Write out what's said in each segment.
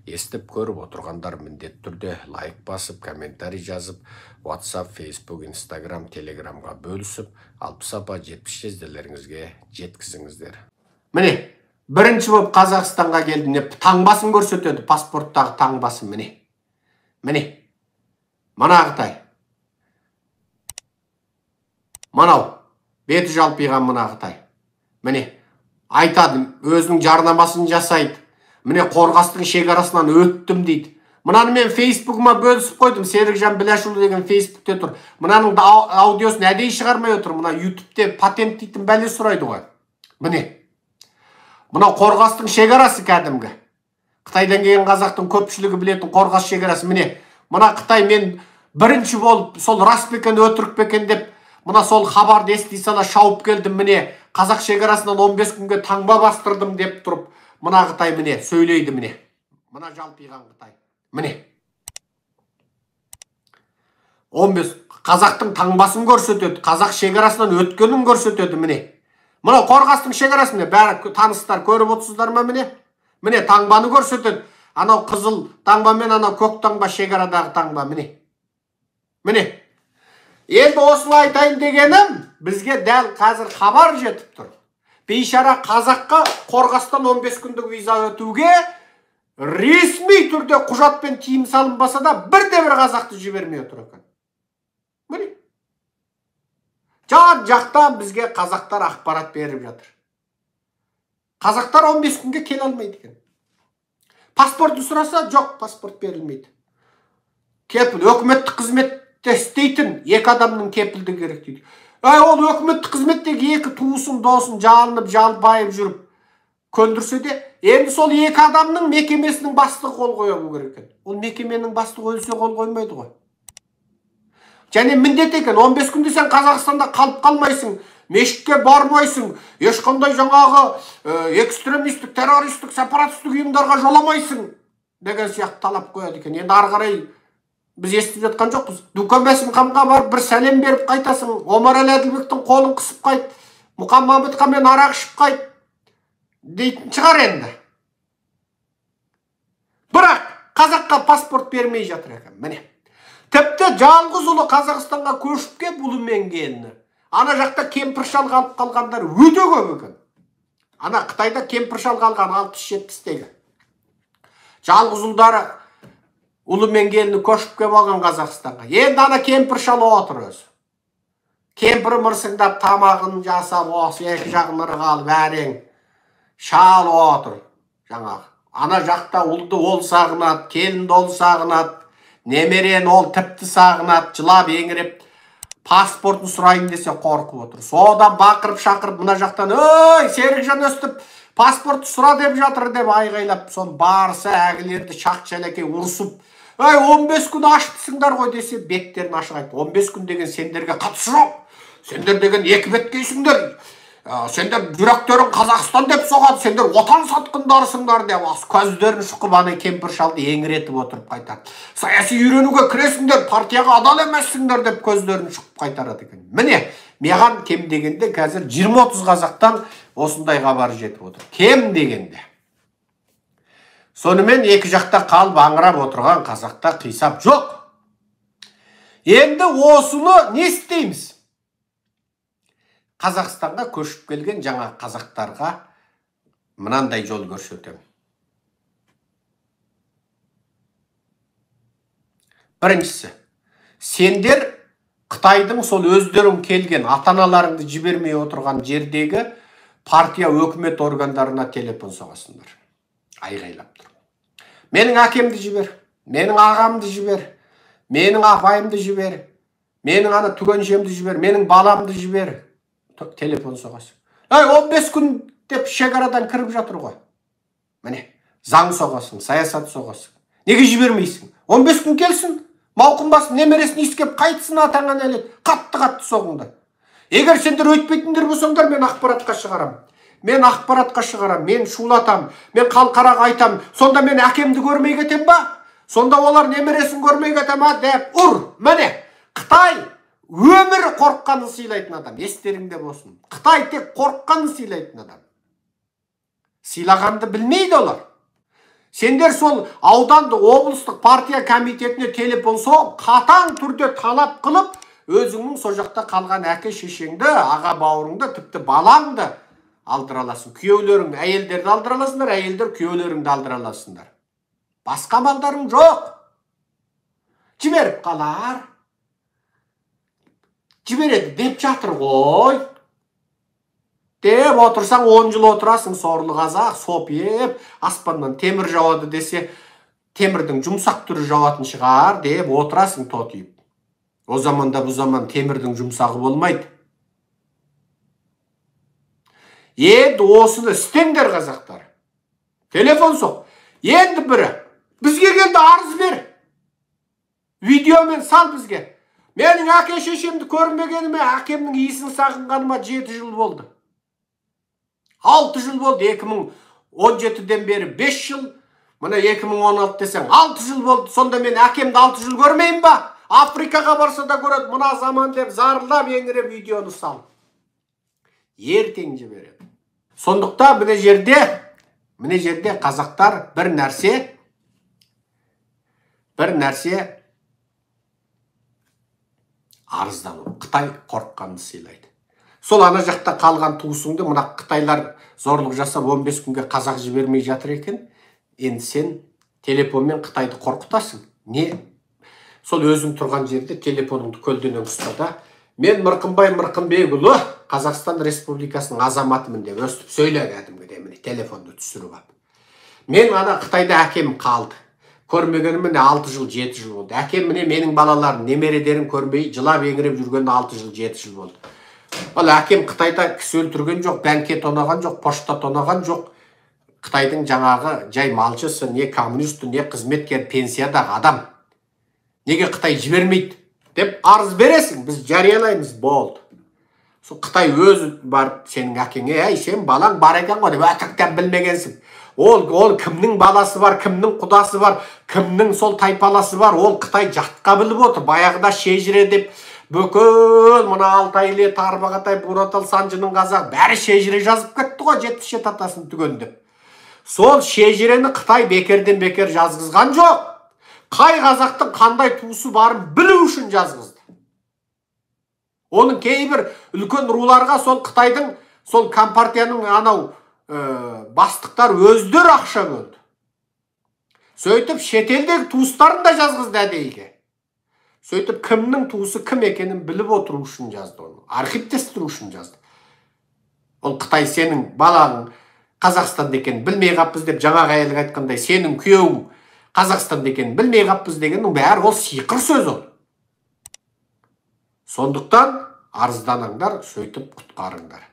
естіп көріп отырғандар міндетті түрде лайк басып, комментарий жазып, WhatsApp, Facebook, Instagram, Telegramға бөлісіп, 60 апа 70 жезделеріңізге жеткізіңіздер. Міне, бірінші болып Қазақстанға келді, таңбасын көрсетеді, паспорттағы таңбасын, міне. Мына Қытай. Манау, беті жалпиған мына Қытай. Міне, айтады, өзінің жарнамасын жасайды. Міне, Қорғастың шекарасынан өттім дейді. Мынаны мен Facebook'ыма бөлісіп қойдым. Серікжан Біләшұлы деген Facebook'те тұр. Мынаның аудиосын әдейі шығармай отыр. Мына YouTube'те патент дейтін бәле сұрайды ғой. Міне. Мына Қорғастың шекарасы кәдімгі. Қытайдан келген қазақтың көпшілігі білетін Қорғас шекарасы. Міне, мына Қытай мен бірінші болып, сол рас бекен, өтірік бекен деп, мына сол хабарды ести сала шауып келдім. Міне, қазақ шекарасынан 15 күнге таңба бастырдым деп тұрып, мына Қытай міне, сөйлейді міне. Мына жалпиған Қытай. Міне. 15 қазақтың таңбасын көрсетеді, қазақ шекарасынан өткенін көрсетеді міне. Мына Қорғастың шекарасы міне, бәрі таныстар көріп отырсыздар ма міне? Міне таңбаны көрсетеді. Анау қызыл таңба мен анау көк таңба шекарадағы таңба міне. Міне. Енді осылай айтайын дегенім, бізге дәл қазір хабар жетіп тұр. Бейшара қазаққа Қорғастан 15 күндік виза өтуге ресми түрде құжатпен тиым салынбаса да бірде-бір қазақты жібермей отыр екен. Міне. Жан-жақта бізге қазақтар ақпарат беріп жатыр. Қазақтар 15 күнге келе алмайды екен. Паспортты сұраса, жоқ, паспорт берілмейді. Кепіл, өкіметтік қызметте істейтін екі адамның кепілді керек дейді. Ол өкіметтік қызметтегі екі туысын, досын жалынып, жалбайып жүріп көндірсе де, енді сол екі адамның мекемесінің бастығы қол қоя керек екен. Ол мекеменің бастығы өлсе қол қоймайды ғой. Және міндет екен, 15 күнде сен Қазақстанда қалып қалмайсың, мешітке бармайсың, ешқандай жаңағы экстремистік, террористік, сепаратистік ұйымдарға жоламайсың деген сияқты талап қояды екен. Енді ары қарай біз естіп жатқан жоқпыз. Дүкен Мәсімханға барып бір сәлем беріп қайтасың, Омарәлі Әділбектің қолын қысып қайт, Мұхаммедқамен арақ ішіп қайт дейтін шығар енді. Бірақ қазаққа паспорт бермей жатыр екен. Міне. Тіпті жалғыз ұлы Қазақстанға көшіп кеп ұлымен келіні. Ана жақта кемпір-шал қалып қалғандар өте көп екен. Ана Қытайда кемпір-шал қалған 60-70-тегі. Жалғыз ұлдары ұлымен келіні көшіп кеп алған Қазақстанға. Енді ана кемпір-шал отыр өзі. Кемпірі мырсыңдап тамағын жасап, осы екі жағын ырғалып әрең. Шал отыр. Жаңағы. Ана жақта ұлды ол сағынады, келінді ол сағынады. Немерен ол тіпті сағынады, жылап еңіреп, паспортын сұрайын десе қорқып отыр. Содан бақырып шақырып, мына жақтан, «Ой, Серікжан өстіп, паспортты сұра деп жатыр» деп айғайлап, сон барса әгілерді шақ-шәлекей ұрсып, «Ой, 15 күн ашыптысыңдар ғой» десе, беттерін ашық айтты. 15 күн деген сендерге қатысы жоқ. Сендер деген екі беткейсіңдер. Сендер жүректерің Қазақстан деп соғады, сендер отан сатқындарсыңдар деп көздерін шұқып ана кемпір-шалды еңіретіп отырып қайтады. Саяси үйренуге кіресіңдер, партияға адал емессіңдер деп көздерін шұқып қайтарады екен. Міне, маған кем дегенде қазір 20-30 қазақтан осындай хабар жетіп отыр. Кем дегенде. Сонымен екі жақта қалып аңырап отырған қазақта қисап жоқ. Енді осыны не істейміз? Қазақстанға көшіп келген жаңа қазақтарға мынандай жол көрсетемін. Біріншісі, сендер Қытайдың сол өздерің келген ата-аналарыңды жібермей отырған жердегі партия өкімет органдарына телефон соғасыңдар. Айғайлап тұр. Менің әкемді жібер, менің ағамды жібер, менің апайымды жібер, менің ана түгеншемді жібер, менің баламды жібер. Телефон соғасы. 15 күн деп шекарадан кіріп жатыр ғой. Міне, заң соғасың, саясат соғасың. Неге жібермейсің? 15 күн келсін, мауқын басын, немересін искеп қайтсын атаңа нәлет. Қатты соғыңдар. Егер сендер өйтпейтіндер болсаңдар, мен ақпаратқа шығарам. Мен шулатам, мен қалқараға айтам. Сонда мен әкемді көрмей кетем ба? Сонда олар немересін көрмей кетем ба? Деп ұр. Міне, Қытай өмірі қорыққанын сыйлайтын адам. Естеріңде болсын. Қытай тек қорыққанын сыйлайтын адам. Сыйлағанды білмейді олар. Сендер сол аудандық облыстық партия комитетіне телефон соғып, қатаң түрде талап қылып, өзіңнің со жақта қалған әке шешеңді, аға бауырыңды, тіпті балаңды алдыра аласың. Күйеулерің, әйелдерді алдыра аласыңдар, әйелдер күйеулеріңді алдыра аласыңдар. Басқа малдарың жоқ. Жіберіп қалар. Жібереді деп жатыр ғой. Деп отырсаң 10 жыл отырасың, сорлы қазақ, соп еп, аспаннан темір жауады десе, темірдің жұмсақ түрі жауатын шығар деп отырасың тотиып. О заманда бұл заман темірдің жұмсағы болмайды. Енді осыны істеңдер қазақтар. Телефон соқ. Енді бірі. Бізге келді арыз бер. Видеомен сал бізге. Менің әке шешемді көрмегеніме, әкемнің иісін сағынғаныма 7 жыл болды. 6 жыл болды. 2017-ден бері 5 жыл. Мына 2016 десең 6 жыл болды. Сонда мен әкемді 6 жыл көрмеймін ба? Африкаға барса да көреді. Мына заман деп зарлап еңіреп видеоны сал. Ертең жібереді. Сондықтан міне жерде қазақтар бір нәрсе арыздану. Қытай қорыққанды сыйлайды. Сол ана жақта қалған туысыңды мына Қытайлар зорлық жасап 15 күнге қазақ жібермей жатыр екен. Енді сен телефонмен Қытайды қорқытасың. Не? Сол өзің тұрған жерде телефоныңды көлденең ұстада. Мен Мырқымбай Мырқымбекұлы Қазақстан Республикасының азаматымын деп өстіп сөйле кәдімгідей міне телефонды түсіріп алып. Мен ана Қытайда әкем қалды. Көрмегеніме 6 жыл 7 жыл болды. Әкем міне менің балаларым немередерін көрмей жылап еңіреп жүргеніне 6 жыл 7 жыл болды. Ал әкем Қытайда кісі өлтірген жоқ, бәнке тонаған жоқ, пошта тонаған жоқ. Қытайдың жаңағы жай малшысы, не коммунисті, не қызметкер, пенсиядағы адам. Неге Қытай жібермейді деп арыз бересің, біз жариялаймыз, болды. Сол Қытай өзі барып сенің әкеңе, әй сен балаң бар екен ғой деп өтіріктен білмегенсің. Ол кімнің баласы бар, кімнің құдасы бар, кімнің сол тайпаласы бар, ол Қытай жатқа біліп отыр. Баяғыда шежіре деп бүкіл мына Алтайлы, Тарбағатай, Буратал, Санжының қазақ бәрі шежіре жазып кетті ғой, 77 атасын түгендеп. Сол шежірені Қытай бекерден бекер жазғызған жоқ. Қай қазақтың қандай туысы барын білу үшін жазғызды. Оның кейбір үлкен руларға сол Қытайдың, сол компартияның анау бастықтар өздер ақша бөлді. Сөйтіп шетелдегі туыстарын да жазғызды әдейіге. Сөйтіп кімнің туысы кім екенін біліп отыру үшін жазды оны. Архивтестіру үшін жазды. Ол Қытай сенің баланың Қазақстанда екенін білмей қаппыз деп жаңағы әйелге айтқандай, сенің күйеуің Қазақстанда екенін білмей қаппыз дегеннің бәрі ол сиқыр сөз ол. Сондықтан арызданыңдар, сөйтіп құтқарыңдар.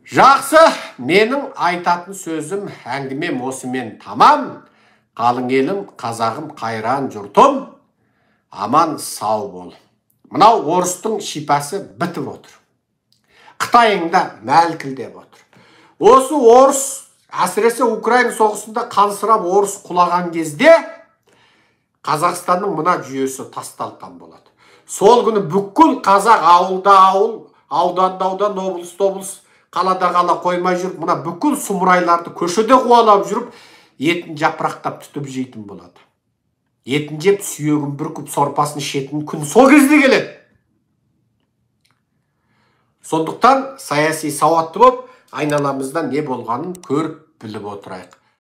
Жақсы, менің айтатын сөзім, әңгімем осымен тамам. Қалың елім, қазағым, қайран жұртым, аман сау бол. Мынау орыстың шипасы бітіп отыр. Қытайыңда мәлкілдеп отыр. Осы орыс, әсіресе Украина соғысында қансырап орыс құлаған кезде Қазақстанның мына жүйесі тасталған болады. Сол күні бүкіл қазақ ауылда ауыл, ауданда аудан, облыста облыс, қалада қала қоймай жүріп, мына бүкіл сұмырайларды көшеде қуалап жүріп, етін жапырақтап түтіп жейтін болады. Етін жеп, сүйегін бүркіп, сорпасын ішетін күн сол кезде келеді. Сондықтан саяси сауатты болып, айналамызда не болғанын көріп біліп отырайық.